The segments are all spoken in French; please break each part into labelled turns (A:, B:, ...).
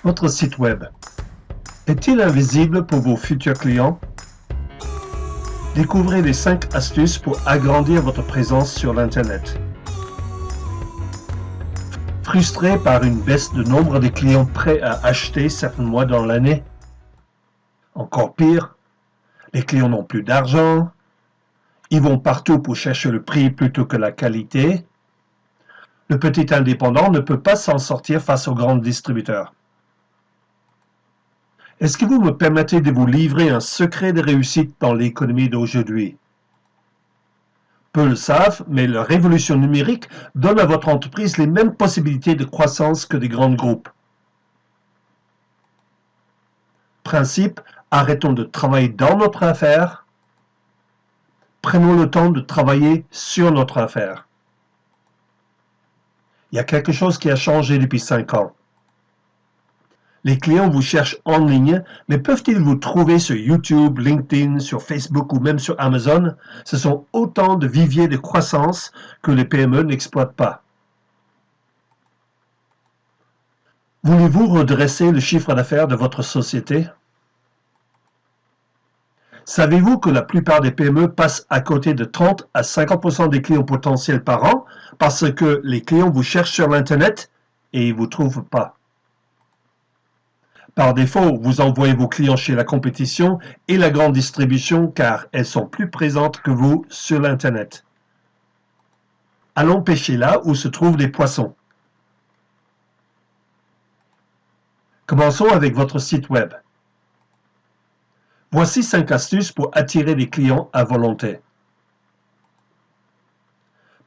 A: Votre site web est-il invisible pour vos futurs clients? Découvrez les 5 astuces pour agrandir votre présence sur l'Internet. Frustré par une baisse de nombre de clients prêts à acheter certains mois dans l'année? Encore pire, les clients n'ont plus d'argent, ils vont partout pour chercher le prix plutôt que la qualité. Le petit indépendant ne peut pas s'en sortir face aux grands distributeurs. Est-ce que vous me permettez de vous livrer un secret de réussite dans l'économie d'aujourd'hui? Peu le savent, mais la révolution numérique donne à votre entreprise les mêmes possibilités de croissance que des grands groupes. Principe, arrêtons de travailler dans notre affaire. Prenons le temps de travailler sur notre affaire. Il y a quelque chose qui a changé depuis 5 ans. Les clients vous cherchent en ligne, mais peuvent-ils vous trouver sur YouTube, LinkedIn, sur Facebook ou même sur Amazon? Ce sont autant de viviers de croissance que les PME n'exploitent pas. Voulez-vous redresser le chiffre d'affaires de votre société? Savez-vous que la plupart des PME passent à côté de 30 à 50% des clients potentiels par an parce que les clients vous cherchent sur l'Internet et ils ne vous trouvent pas? Par défaut, vous envoyez vos clients chez la compétition et la grande distribution car elles sont plus présentes que vous sur l'Internet. Allons pêcher là où se trouvent des poissons. Commençons avec votre site web. Voici 5 astuces pour attirer des clients à volonté.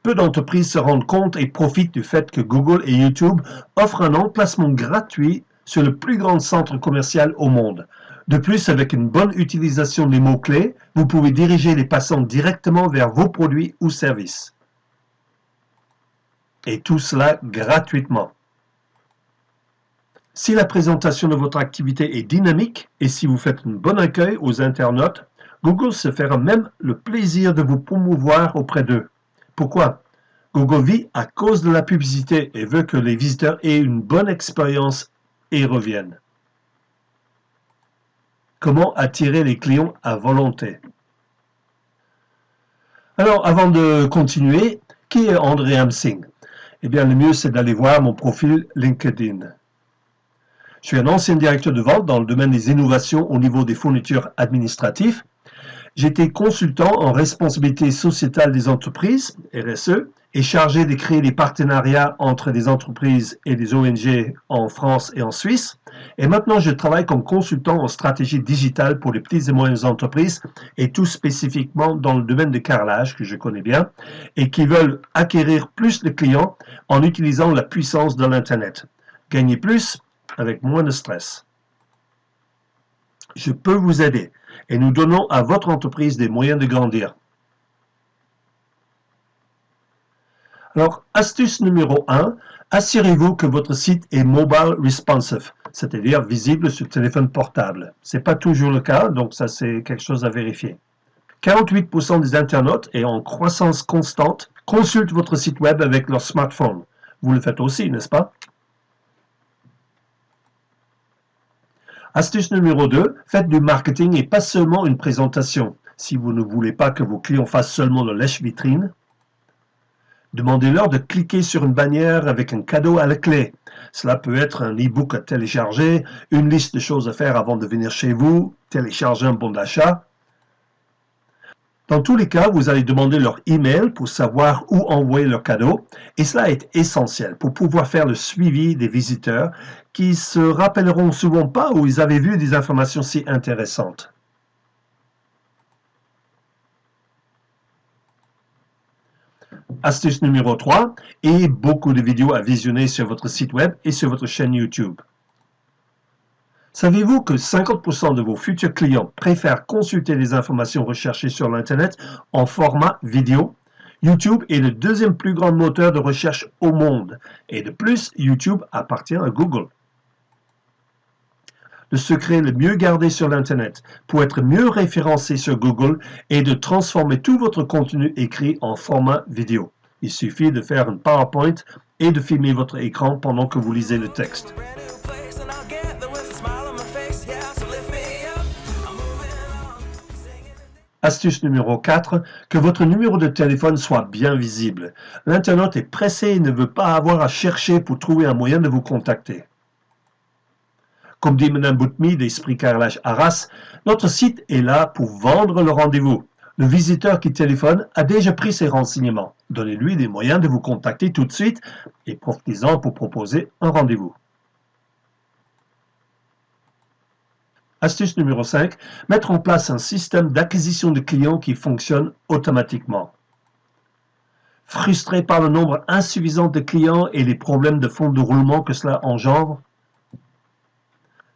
A: Peu d'entreprises se rendent compte et profitent du fait que Google et YouTube offrent un emplacement gratuit sur le plus grand centre commercial au monde. De plus, avec une bonne utilisation des mots-clés, vous pouvez diriger les passants directement vers vos produits ou services. Et tout cela gratuitement. Si la présentation de votre activité est dynamique et si vous faites un bon accueil aux internautes, Google se fera même le plaisir de vous promouvoir auprès d'eux. Pourquoi? Google vit à cause de la publicité et veut que les visiteurs aient une bonne expérience et reviennent. Comment attirer les clients à volonté? Alors, avant de continuer, qui est André Hamsing? Eh bien, le mieux, c'est d'aller voir mon profil LinkedIn. Je suis un ancien directeur de vente dans le domaine des innovations au niveau des fournitures administratives. J'étais consultant en responsabilité sociétale des entreprises, RSE, et chargé de créer des partenariats entre des entreprises et des ONG en France et en Suisse. Et maintenant, je travaille comme consultant en stratégie digitale pour les petites et moyennes entreprises et tout spécifiquement dans le domaine de carrelage que je connais bien et qui veulent acquérir plus de clients en utilisant la puissance de l'Internet. Gagner plus avec moins de stress. Je peux vous aider et nous donnons à votre entreprise des moyens de grandir. Alors, astuce numéro 1, assurez-vous que votre site est mobile responsive, c'est-à-dire visible sur téléphone portable. Ce n'est pas toujours le cas, donc ça c'est quelque chose à vérifier. 48% des internautes et en croissance constante consultent votre site web avec leur smartphone. Vous le faites aussi, n'est-ce pas? Astuce numéro 2, faites du marketing et pas seulement une présentation. Si vous ne voulez pas que vos clients fassent seulement le lèche-vitrine, demandez-leur de cliquer sur une bannière avec un cadeau à la clé. Cela peut être un e-book à télécharger, une liste de choses à faire avant de venir chez vous, télécharger un bon d'achat. Dans tous les cas, vous allez demander leur email pour savoir où envoyer leur cadeau et cela est essentiel pour pouvoir faire le suivi des visiteurs qui se rappelleront souvent pas où ils avaient vu des informations si intéressantes. Astuce numéro 3, et beaucoup de vidéos à visionner sur votre site web et sur votre chaîne YouTube. Savez-vous que 50% de vos futurs clients préfèrent consulter les informations recherchées sur l'Internet en format vidéo? YouTube est le deuxième plus grand moteur de recherche au monde. Et de plus, YouTube appartient à Google. Le secret le mieux gardé sur l'Internet pour être mieux référencé sur Google est de transformer tout votre contenu écrit en format vidéo. Il suffit de faire un PowerPoint et de filmer votre écran pendant que vous lisez le texte. Astuce numéro 4, que votre numéro de téléphone soit bien visible. L'internaute est pressé et ne veut pas avoir à chercher pour trouver un moyen de vous contacter. Comme dit Mme Boutmy d'Esprit Carrelage Arras, notre site est là pour vendre le rendez-vous. Le visiteur qui téléphone a déjà pris ses renseignements. Donnez-lui les moyens de vous contacter tout de suite et profitez-en pour proposer un rendez-vous. Astuce numéro 5, mettre en place un système d'acquisition de clients qui fonctionne automatiquement. Frustré par le nombre insuffisant de clients et les problèmes de fond de roulement que cela engendre?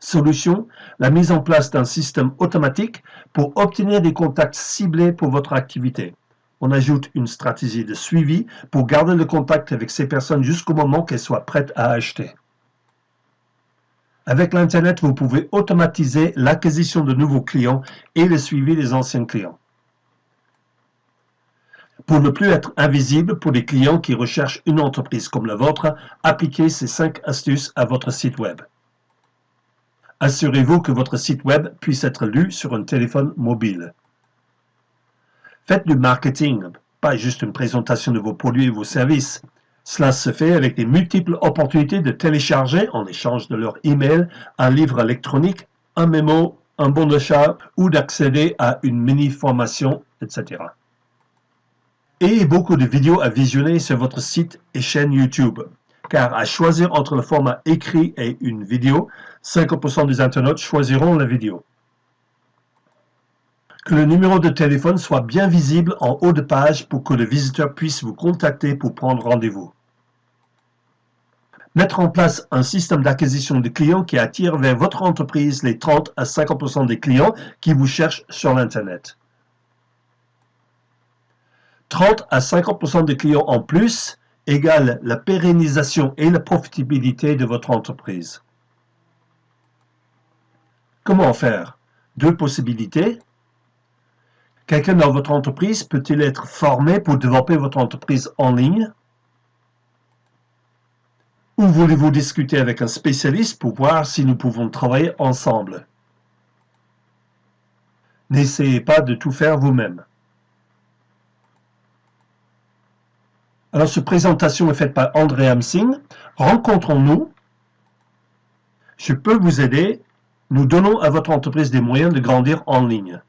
A: Solution, la mise en place d'un système automatique pour obtenir des contacts ciblés pour votre activité. On ajoute une stratégie de suivi pour garder le contact avec ces personnes jusqu'au moment qu'elles soient prêtes à acheter. Avec l'Internet, vous pouvez automatiser l'acquisition de nouveaux clients et le suivi des anciens clients. Pour ne plus être invisible pour les clients qui recherchent une entreprise comme la vôtre, appliquez ces 5 astuces à votre site web. Assurez-vous que votre site web puisse être lu sur un téléphone mobile. Faites du marketing, pas juste une présentation de vos produits et vos services. Cela se fait avec des multiples opportunités de télécharger, en échange de leur email, un livre électronique, un mémo, un bon d'achat ou d'accéder à une mini-formation, etc. Et beaucoup de vidéos à visionner sur votre site et chaîne YouTube. Car à choisir entre le format écrit et une vidéo, 50% des internautes choisiront la vidéo. Que le numéro de téléphone soit bien visible en haut de page pour que le visiteur puisse vous contacter pour prendre rendez-vous. Mettre en place un système d'acquisition de clients qui attire vers votre entreprise les 30 à 50% des clients qui vous cherchent sur l'Internet. 30 à 50% des clients en plus égale la pérennisation et la profitabilité de votre entreprise. Comment faire? 2 possibilités. Quelqu'un dans votre entreprise peut-il être formé pour développer votre entreprise en ligne? Ou voulez-vous discuter avec un spécialiste pour voir si nous pouvons travailler ensemble? N'essayez pas de tout faire vous-même. Alors, cette présentation est faite par André Hamsing. Rencontrons-nous. Je peux vous aider. Nous donnons à votre entreprise des moyens de grandir en ligne.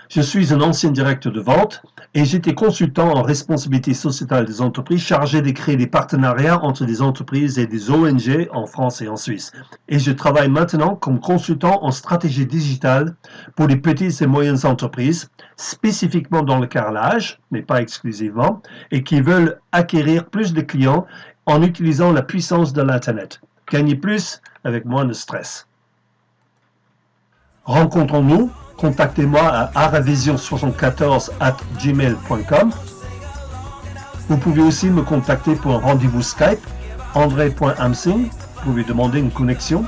A: Je suis un ancien directeur de vente et j'étais consultant en responsabilité sociétale des entreprises chargé de créer des partenariats entre des entreprises et des ONG en France et en Suisse. Et je travaille maintenant comme consultant en stratégie digitale pour les petites et moyennes entreprises, spécifiquement dans le carrelage, mais pas exclusivement, et qui veulent acquérir plus de clients en utilisant la puissance de l'Internet. Gagner plus avec moins de stress. Rencontrons-nous. Contactez-moi à aravision74@gmail.com. Vous pouvez aussi me contacter pour un rendez-vous Skype, andré.hamsing. Vous pouvez demander une connexion.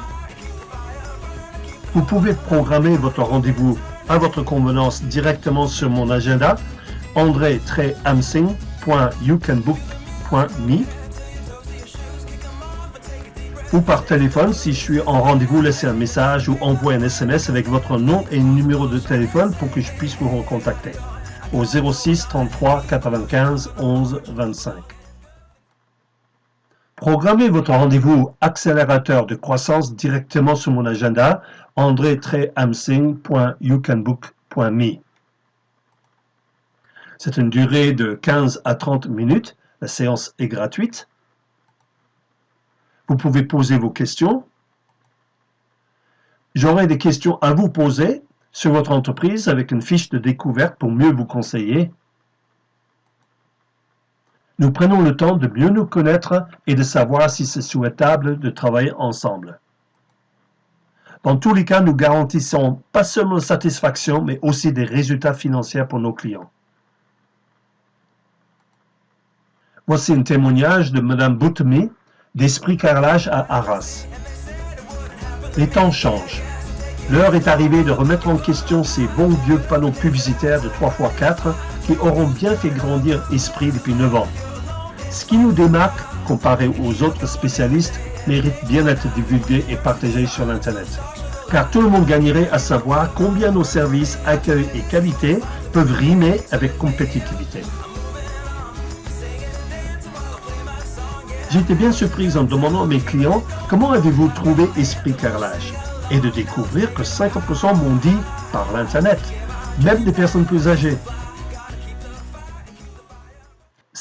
A: Vous pouvez programmer votre rendez-vous à votre convenance directement sur mon agenda, andré-hamsing.youcanbook.me. Ou par téléphone, si je suis en rendez-vous, laissez un message ou envoyez un SMS avec votre nom et numéro de téléphone pour que je puisse vous recontacter au 06 33 95 11 25. Programmez votre rendez-vous accélérateur de croissance directement sur mon agenda andré-hamsing.youcanbook.me. C'est une durée de 15 à 30 minutes. La séance est gratuite. Vous pouvez poser vos questions. J'aurai des questions à vous poser sur votre entreprise avec une fiche de découverte pour mieux vous conseiller. Nous prenons le temps de mieux nous connaître et de savoir si c'est souhaitable de travailler ensemble. Dans tous les cas, nous garantissons pas seulement satisfaction, mais aussi des résultats financiers pour nos clients. Voici un témoignage de Mme Boutmy, d'Esprit Carrelage à Arras. Les temps changent. L'heure est arrivée de remettre en question ces bons vieux panneaux publicitaires de 3x4 qui auront bien fait grandir Esprit depuis 9 ans. Ce qui nous démarque, comparé aux autres spécialistes, mérite bien d'être divulgué et partagé sur l'Internet. car tout le monde gagnerait à savoir combien nos services, accueil et qualité peuvent rimer avec compétitivité. J'étais bien surprise en demandant à mes clients comment avez-vous trouvé Esprit Carrelage et de découvrir que 50% m'ont dit par l'Internet, même des personnes plus âgées.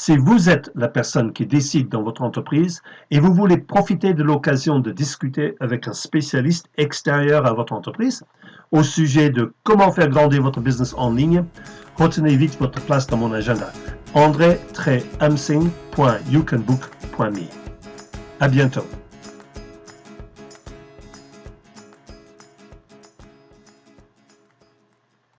A: Si vous êtes la personne qui décide dans votre entreprise et vous voulez profiter de l'occasion de discuter avec un spécialiste extérieur à votre entreprise au sujet de comment faire grandir votre business en ligne, retenez vite votre place dans mon agenda. andre-amsing.youcanbook.me. À bientôt.